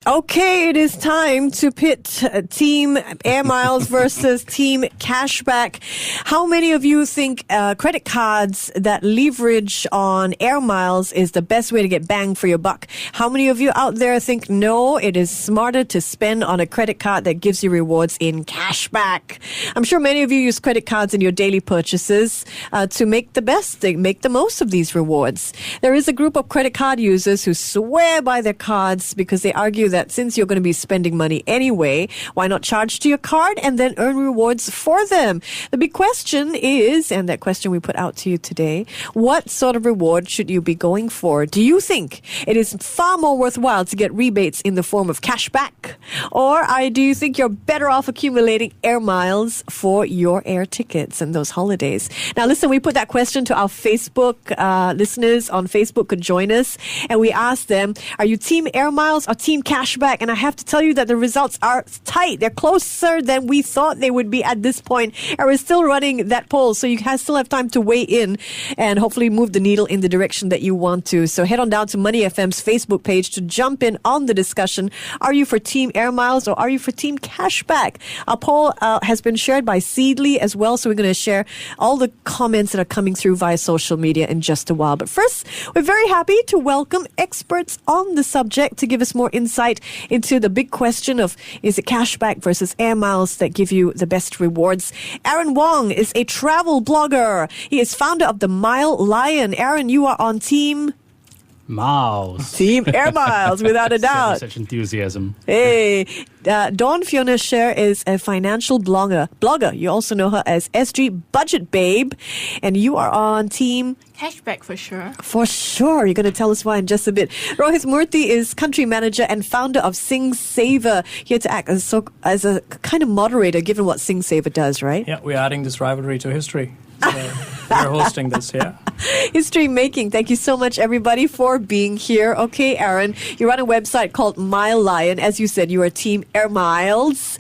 Okay, it is time to pit Team Airmiles versus Team Cashback. How many of you think credit cards that leverage on Airmiles is the best way to get bang for your buck? How many of you out there think no, it is smarter to spend on a credit card that gives you rewards in cashback? I'm sure many of you use credit cards in your daily purchases to make the most of these rewards. There is a group of credit card users who swear by their cards because they argue that since you're going to be spending money anyway, why not charge to your card and then earn rewards for them? The big question is, and that question we put out to you today, what sort of reward should you be going for? Do you think it is far more worthwhile to get rebates in the form of cashback? Or do you think you're better off accumulating air miles for your air tickets and those holidays? Now listen, we put that question to our Facebook listeners on Facebook could join us, and we asked them, are you Team Air Miles or Team Cashback? And I have to tell you that the results are tight. They're closer than we thought they would be at this point. And we're still running that poll, so you still have time to weigh in and hopefully move the needle in the direction that you want to. So head on down to Money FM's Facebook page to jump in on the discussion. Are you for Team Air Miles or are you for Team Cashback? Our poll has been shared by Seedly as well, so we're going to share all the comments that are coming through via social media in just a while. But first, we're very happy to welcome experts on the subject to give us more insight into the big question of, is it cashback versus air miles that give you the best rewards? Aaron Wong is a travel blogger. He is founder of the MileLion. Aaron, you are on Team Miles. Team Air Miles, without a doubt. Such enthusiasm. Hey, Fiona Cher is a financial blogger. You also know her as SG Budget Babe, and you are on Team Cashback for sure. For sure. You're going to tell us why in just a bit. Rohith Murthy is country manager and founder of SingSaver, here to act as a kind of moderator, given what SingSaver does, right? Yeah, we're adding this rivalry to history. So we're hosting this, yeah. History making. Thank you so much, everybody, for being here. Okay, Aaron, you run a website called MileLion. As you said, you are Team Air Miles.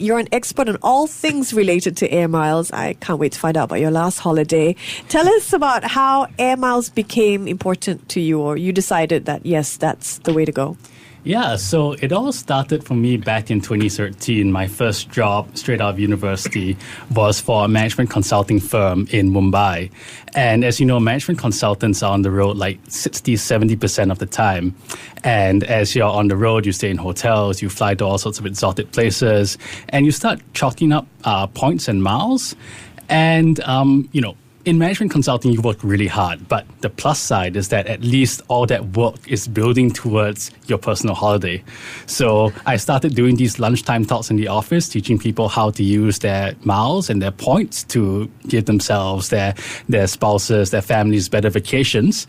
You're an expert on all things related to Air Miles. I can't wait to find out about your last holiday. Tell us about how Air Miles became important to you, or you decided that, yes, that's the way to go. Yeah, so it all started for me back in 2013. My first job straight out of university was for a management consulting firm in Mumbai. And as you know, management consultants are on the road like 60-70% of the time. And as you're on the road, you stay in hotels, you fly to all sorts of exotic places, and you start chalking up points and miles. And, in management consulting, you work really hard, but the plus side is that at least all that work is building towards your personal holiday. So I started doing these lunchtime talks in the office, teaching people how to use their miles and their points to give themselves, their spouses, their families better vacations.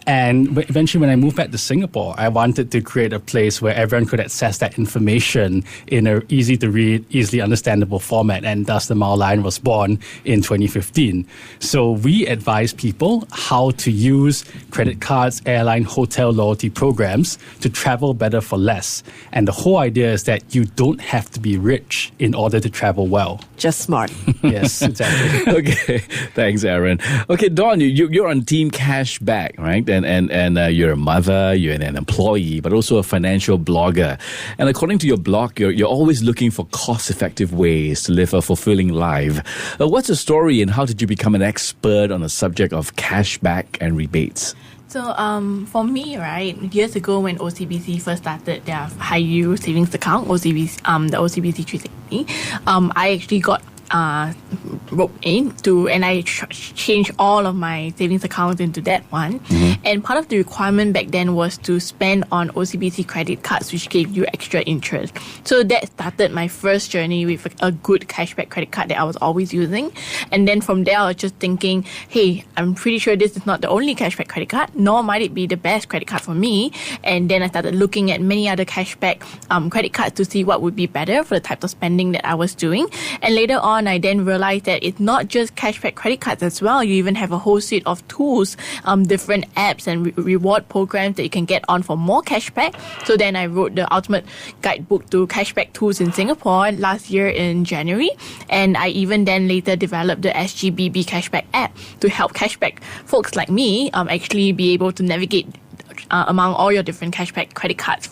And eventually, when I moved back to Singapore, I wanted to create a place where everyone could access that information in an easy-to-read, easily understandable format, and thus the MileLion was born in 2015. So we advise people how to use credit cards, airline, hotel loyalty programs to travel better for less. And the whole idea is that you don't have to be rich in order to travel well. Just smart. Yes, exactly. Okay, thanks, Aaron. Okay, Dawn, you're on Team Cashback, right? And you're a mother, you're an employee, but also a financial blogger. And according to your blog, you're always looking for cost-effective ways to live a fulfilling life. What's the story and how did you become an expert on the subject of cashback and rebates? So for me, right, years ago when OCBC first started their high-yield savings account, the OCBC 360, I actually got roped into, and I changed all of my savings accounts into that one. Mm-hmm. And part of the requirement back then was to spend on OCBC credit cards, which gave you extra interest. So that started my first journey with a good cashback credit card that I was always using. And then from there, I was just thinking, hey, I'm pretty sure this is not the only cashback credit card, nor might it be the best credit card for me. And then I started looking at many other cashback credit cards to see what would be better for the type of spending that I was doing. And later on, I then realized that it's not just cashback credit cards as well. You even have a whole suite of tools, different apps and reward programs that you can get on for more cashback. So then I wrote the ultimate guidebook to cashback tools in Singapore last year in January. And I even then later developed the SGBB cashback app to help cashback folks like me actually be able to navigate among all your different cashback credit cards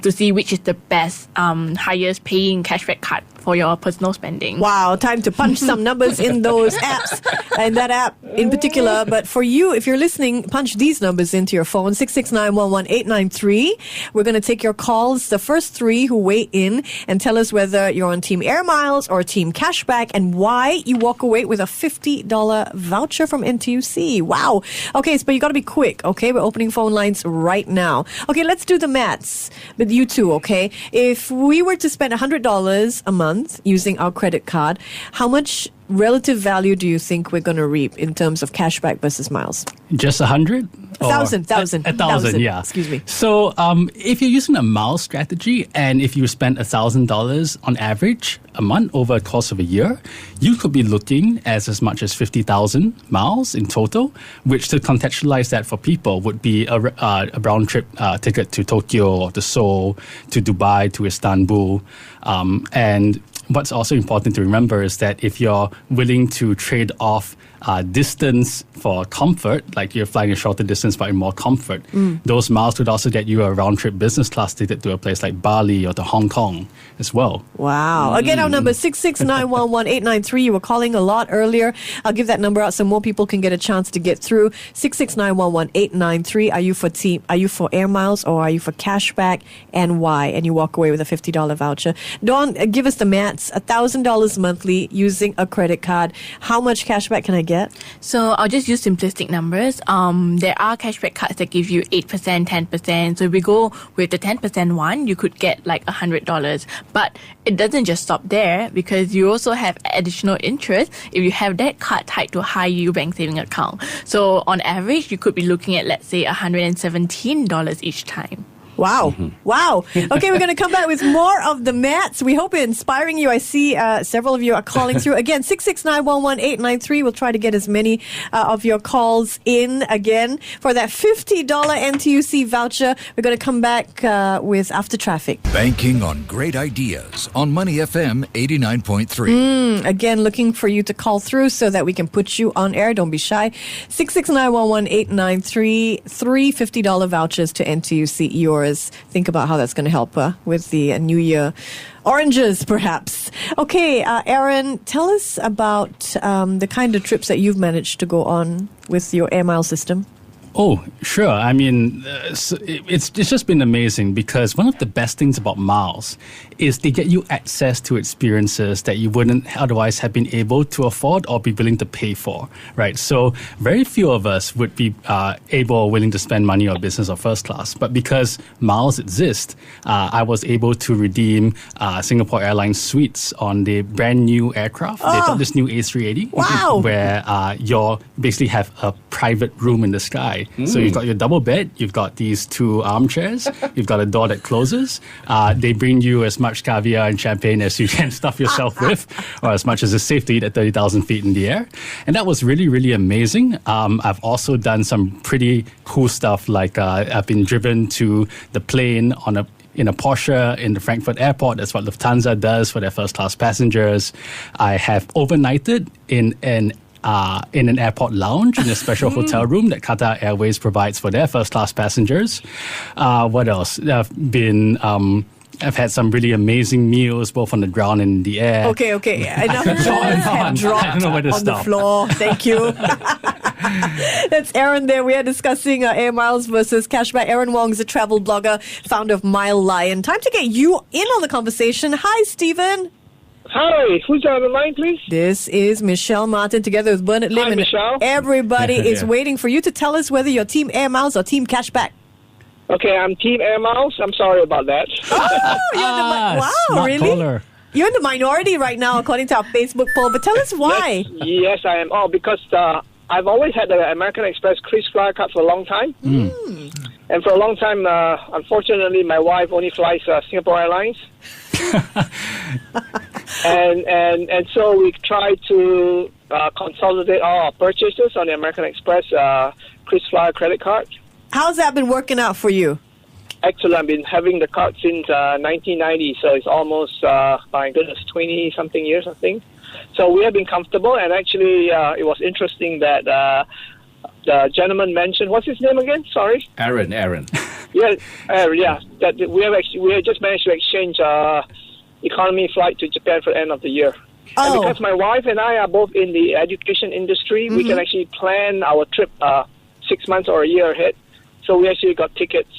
to see which is the best, highest paying cashback card for your personal spending. Wow, time to punch some numbers in those apps, and that app in particular. But for you, if you're listening, punch these numbers into your phone, 669-11893. We're going to take your calls, the first three who weigh in, and tell us whether you're on Team Airmiles or Team Cashback and why you walk away with a $50 voucher from NTUC. Wow. Okay, but you got to be quick, okay? We're opening phone lines right now. Okay, let's do the maths with you two, okay? If we were to spend $100 a month using our credit card, how much relative value do you think we're going to reap in terms of cashback versus miles? Just 100? Thousand. A thousand, yeah. Excuse me. So if you're using a mile strategy and if you spend $1,000 on average a month over the course of a year, you could be looking at as much as 50,000 miles in total, which to contextualize that for people would be a round trip ticket to Tokyo or to Seoul, to Dubai, to Istanbul. And what's also important to remember is that if you're willing to trade off distance for comfort, like you're flying a shorter distance but in more comfort, those miles would also get you a round-trip business class ticket to a place like Bali or to Hong Kong as well. Wow. Again, our number 669-11893. You were calling a lot earlier. I'll give that number out so more people can get a chance to get through. 669-11893. Are you for Air Miles or are you for Cashback, and why? And you walk away with a $50 voucher. Dawn, give us the maths. $1,000 monthly using a credit card. How much cashback can I get? So I'll just use simplistic numbers. There are cashback cards that give you 8%, 10%. So if we go with the 10% one, you could get like $100. But it doesn't just stop there, because you also have additional interest if you have that card tied to a high yield bank saving account. So on average, you could be looking at, let's say, $117 each time. Wow. Wow. Okay, we're going to come back with more of the maths. We hope we're inspiring you. I see several of you are calling through. Again, 669-11893. We'll try to get as many of your calls in again for that $50 NTUC voucher. We're going to come back with After Traffic. Banking on great ideas on Money FM 89.3. Again, looking for you to call through so that we can put you on air. Don't be shy. 669-11893. Three $50 vouchers to NTUC. Yours. Think about how that's going to help with the New Year oranges, perhaps. Okay, Aaron, tell us about the kind of trips that you've managed to go on with your Air Miles system. Oh, sure. I mean, it's just been amazing, because one of the best things about miles is they get you access to experiences that you wouldn't otherwise have been able to afford or be willing to pay for, right? So very few of us would be able or willing to spend money on business or first class. But because miles exist, I was able to redeem Singapore Airlines suites on the brand new aircraft. They've got this new A380. Wow. Where you basically have a private room in the sky. So you've got your double bed, you've got these two armchairs, you've got a door that closes. They bring you as much caviar and champagne as you can stuff yourself with, or as much as is safe to eat at 30,000 feet in the air. And that was really, really amazing. I've also done some pretty cool stuff, like I've been driven to the plane in a Porsche in the Frankfurt airport. That's what Lufthansa does for their first-class passengers. I have overnighted in an airport lounge in a special hotel room that Qatar Airways provides for their first-class passengers. What else? I've had some really amazing meals, both on the ground and in the air. Okay. Enough have dropped I don't know where to on stop. the floor. Thank you. That's Aaron there. We are discussing Air Miles versus Cashback. Aaron Wong is a travel blogger, founder of MileLion. Time to get you in on the conversation. Hi, Stephen. Hi, who's on the line, please? This is Michelle Martin together with Bernard Lim. Hi, Michelle. Everybody is waiting for you to tell us whether you're Team Air Miles or Team Cashback. Okay, I'm Team Air Miles. I'm sorry about that. Oh, wow, smart really? caller. You're in the minority right now, according to our Facebook poll. But tell us why. Yes, I am. Oh, because I've always had the American Express KrisFlyer card for a long time. And for a long time, unfortunately, my wife only flies Singapore Airlines. and so we try to consolidate all our purchases on the American Express KrisFlyer credit card. How's that been working out for you? Excellent. I've been having the card since 1990, so it's almost, my goodness, 20-something years, I think. So we have been comfortable, and actually it was interesting that the gentleman mentioned. What's his name again? Sorry. Aaron. Yeah. That we have just managed to exchange economy flight to Japan for the end of the year. And because my wife and I are both in the education industry, we can actually plan our trip 6 months or a year ahead. So we actually got tickets.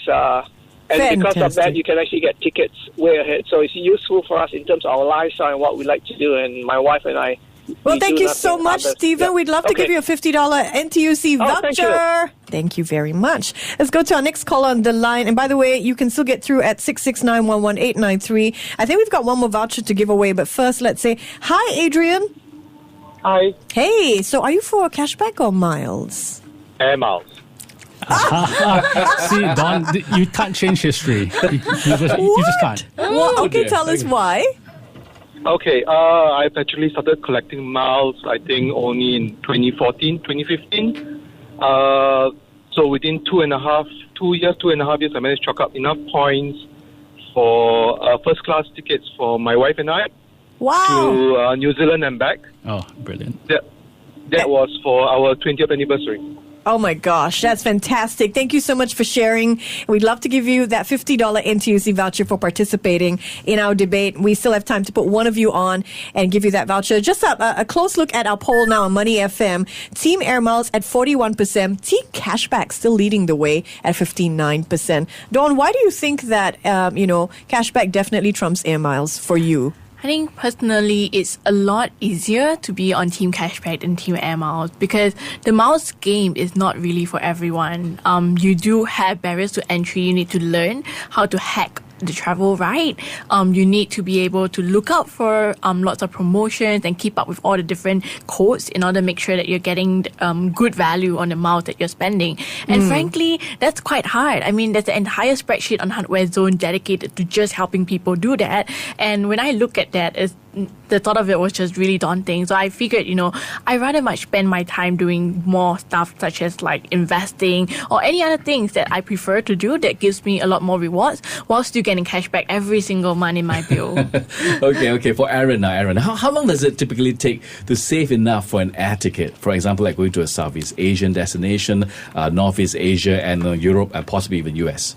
And because of that, you can actually get tickets way ahead. So it's useful for us in terms of our lifestyle and what we like to do. And my wife and I. Well, thank you so much, Stephen. Yeah. We'd love to give you a $50 NTUC voucher. Thank you very much. Let's go to our next caller on the line. And by the way, you can still get through at 669-11893. I think we've got one more voucher to give away. But first, let's say, hi, Adrian. Hi. Hey, so are you for cashback or miles? Airmiles. See, Don, you can't change history. You just can't. Well, okay, tell us why. Okay, I've actually started collecting miles, I think, only in 2014, 2015. So within 2.5 years, I managed to chalk up enough points for first-class tickets for my wife and I to New Zealand and back. Oh, brilliant. That was for our 20th anniversary. Oh my gosh, that's fantastic. Thank you so much for sharing. We'd love to give you that $50 NTUC voucher for participating in our debate. We still have time to put one of you on and give you that voucher. Just a close look at our poll now on Money FM. Team Airmiles at 41%. Team Cashback still leading the way at 59%. Dawn, why do you think that, Cashback definitely trumps Airmiles for you? I think personally it's a lot easier to be on Team Cashback than Team Airmiles because the miles game is not really for everyone. You do have barriers to entry. You need to learn how to hack the travel, right? You need to be able to look out for lots of promotions and keep up with all the different codes in order to make sure that you're getting good value on the miles that you're spending. And frankly, that's quite hard. I mean, there's an entire spreadsheet on Hardware Zone dedicated to just helping people do that. And when I look at that, the thought of it was just really daunting. So I figured, I'd rather much spend my time doing more stuff such as like investing or any other things that I prefer to do that gives me a lot more rewards while still getting cash back every single month in my bill. Okay. For Aaron now, how long does it typically take to save enough for an air ticket? For example, like going to a Southeast Asian destination, Northeast Asia and Europe and possibly even US?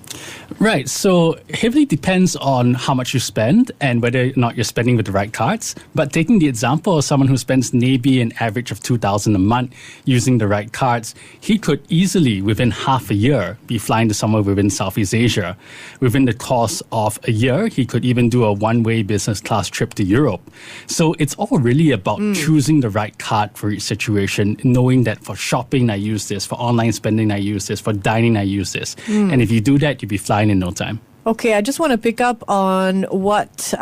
Right. So heavily depends on how much you spend and whether or not you're spending with the right cards. But taking the example of someone who spends maybe an average of $2,000 a month using the right cards, he could easily, within half a year, be flying to somewhere within Southeast Asia. Within the course of a year, he could even do a one-way business class trip to Europe. So it's all really about choosing the right card for each situation, knowing that for shopping, I use this, for online spending, I use this, for dining, I use this. And if you do that, you'll be flying in no time. Okay, I just want to pick up on what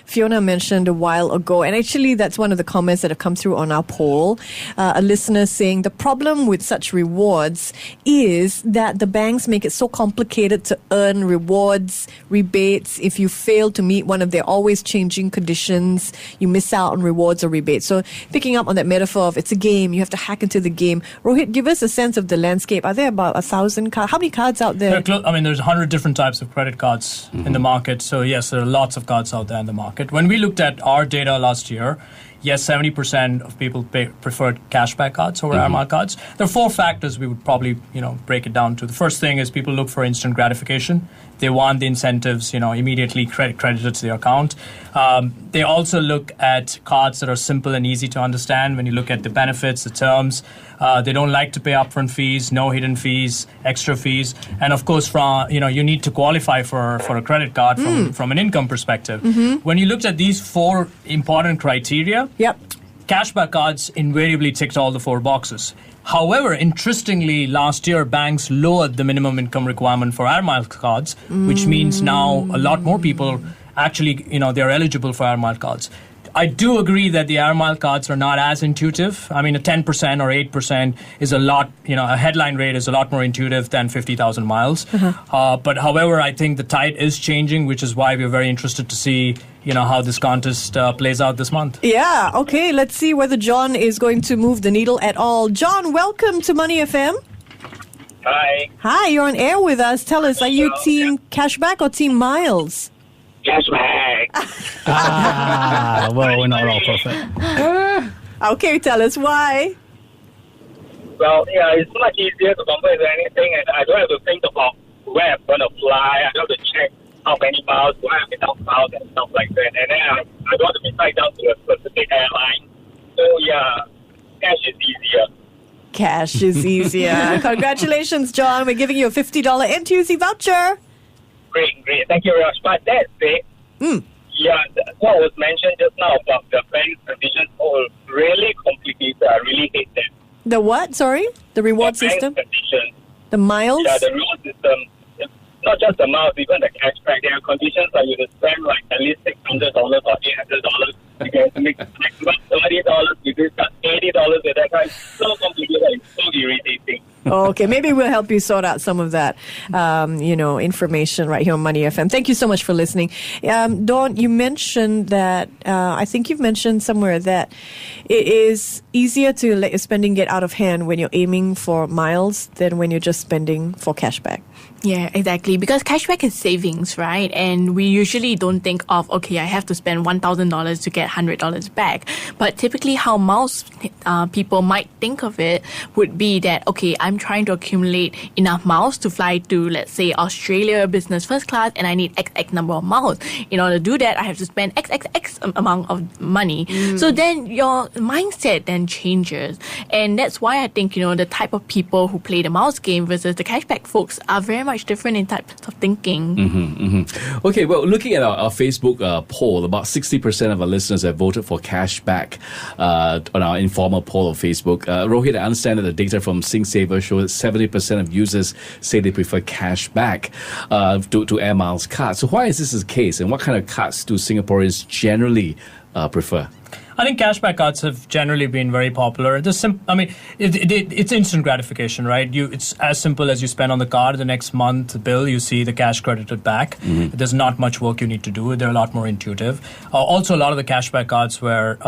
Fiona mentioned a while ago. And actually, that's one of the comments that have come through on our poll. A listener saying the problem with such rewards is that the banks make it so complicated to earn rewards, rebates. If you fail to meet one of their always changing conditions, you miss out on rewards or rebates. So picking up on that metaphor of it's a game, you have to hack into the game. Rohith, give us a sense of the landscape. Are there about 1,000 cards? How many cards out there? There's 100 different types of credit cards in the market. So yes, there are lots of cards out there in the market. When we looked at our data last year, yes, 70% of people preferred cashback cards over Airmiles cards. There are 4 factors we would probably, break it down to. The first thing is people look for instant gratification. They want the incentives, immediately credited to their account. They also look at cards that are simple and easy to understand. When you look at the benefits, the terms, they don't like to pay upfront fees, no hidden fees, extra fees. And of course, you need to qualify for a credit card from an income perspective. When you looked at these 4 important criteria, cashback cards invariably ticked all the 4 boxes. However, interestingly, last year, banks lowered the minimum income requirement for Airmiles cards, which means now a lot more people actually, they're eligible for Airmiles cards. I do agree that the Airmiles cards are not as intuitive. I mean, a 10% or 8% is a lot, a headline rate is a lot more intuitive than 50,000 miles. But however, I think the tide is changing, which is why we're very interested to see, how this contest plays out this month. Yeah, okay. Let's see whether John is going to move the needle at all. John, welcome to Money FM. Hi. Hi, you're on air with us. Tell us, are you Team Cashback or Team Miles? Cashback. Well, we're not all perfect. Okay, tell us why. Well, yeah, it's much easier to convert to anything, and I don't have to think about where I'm going to fly. I don't have to check how many miles, where I'm enough miles, and stuff like that. And then I don't have to be tied down to a specific airline. So, yeah, cash is easier. Cash is easier. Congratulations, John. We're giving you a $50 NTUC voucher. Great. Thank you very much. But that's it. Yeah, what was mentioned just now about the bank conditions, really complicated. I really hate that. The what? Sorry? The reward system? Conditions. The miles? Yeah, the reward system. It's not just the miles, even the cashback. There are conditions like you have to spend like at least $600 or $800. You can make maximum $30 with this card, $80 with that card. It's so complicated. It's so irritating. Okay, maybe we'll help you sort out some of that, information right here on Money FM. Thank you so much for listening. Dawn, you mentioned that, I think you've mentioned somewhere that it is easier to let your spending get out of hand when you're aiming for miles than when you're just spending for cashback. Yeah, exactly. Because cashback is savings, right? And we usually don't think of, okay, I have to spend $1,000 to get $100 back. But typically how most people might think of it would be that, okay, I'm trying to accumulate enough miles to fly to, let's say, Australia business first class, and I need XX number of miles. In order to do that, I have to spend XXX amount of money. So then your mindset then changes. And that's why I think, the type of people who play the miles game versus the cashback folks are very much different in types of thinking. Okay, well, looking at our Facebook poll, about 60% of our listeners have voted for cashback on our informal poll of Facebook. Rohith, I understand that the data from SingSaver shows that 70% of users say they prefer cashback to Air Miles cards. So why is this the case, and what kind of cards do Singaporeans generally prefer? I think cashback cards have generally been very popular. It's instant gratification, right? It's as simple as you spend on the card, the next month bill, you see the cash credited back. There's not much work you need to do. They're a lot more intuitive. Also, a lot of the cashback cards where,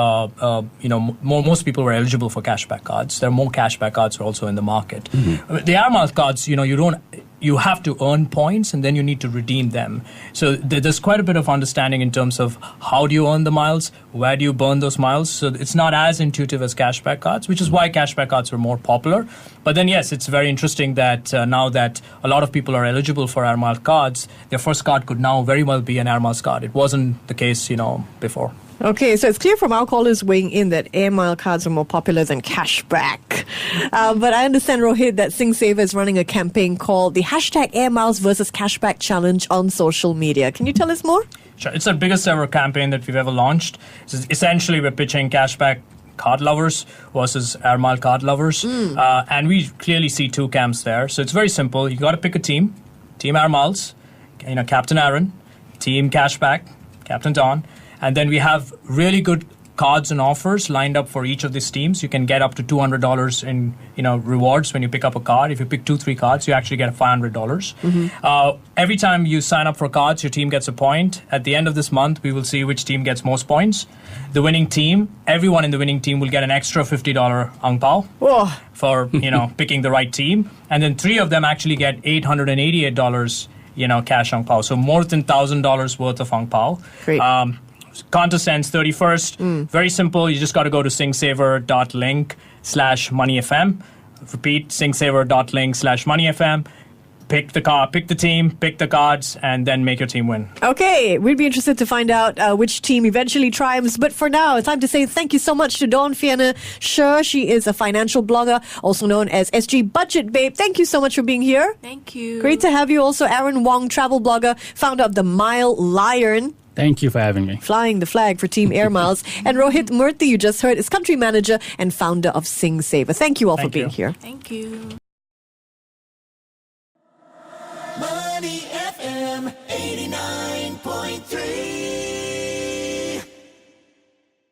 most people were eligible for cashback cards. There are more cashback cards also in the market. The Airmiles cards, you have to earn points and then you need to redeem them. So there's quite a bit of understanding in terms of how do you earn the miles, where do you burn those miles. So it's not as intuitive as cashback cards, which is why cashback cards were more popular. But then, yes, it's very interesting that now that a lot of people are eligible for Air Miles cards, their first card could now very well be an Air Miles card. It wasn't the case, before. Okay, so it's clear from our callers weighing in that Air Miles cards are more popular than cashback. But I understand, Rohith, that SingSaver is running a campaign called the #Air Miles versus Cashback Challenge on social media. Can you tell us more? Sure. It's the biggest ever campaign that we've ever launched. Essentially, we're pitching cashback card lovers versus Air Miles card lovers. And we clearly see two camps there. So it's very simple. You got to pick a team. Team Air Miles, Captain Aaron. Team Cashback, Captain Don. And then we have really good cards and offers lined up for each of these teams. You can get up to $200 in rewards when you pick up a card. If you pick 2-3 cards, you actually get $500. Every time you sign up for cards, your team gets a point. At the end of this month, we will see which team gets most points. The winning team, everyone in the winning team will get an extra $50 ang pao for picking the right team. And then 3 of them actually get $888 cash ang pao. So more than $1,000 worth of ang pao. Great. Contest ends 31st. Very simple. You just got to go to singsaver.link/moneyfm. Repeat, singsaver.link/moneyfm. Pick the car, pick the team, pick the cards, and then make your team win. Okay, we'd be interested to find out which team eventually triumphs. But for now, it's time to say thank you so much to Dawn Fiona Cher. She is a financial blogger, also known as SG Budget Babe. Thank you so much for being here. Thank you. Great to have you. Also, Aaron Wong, travel blogger, founder of the MileLion. Thank you for having me. Flying the flag for Team Air Miles. And Rohith Murthy, you just heard, is country manager and founder of SingSaver. Thank you all for being here. Thank you. Money FM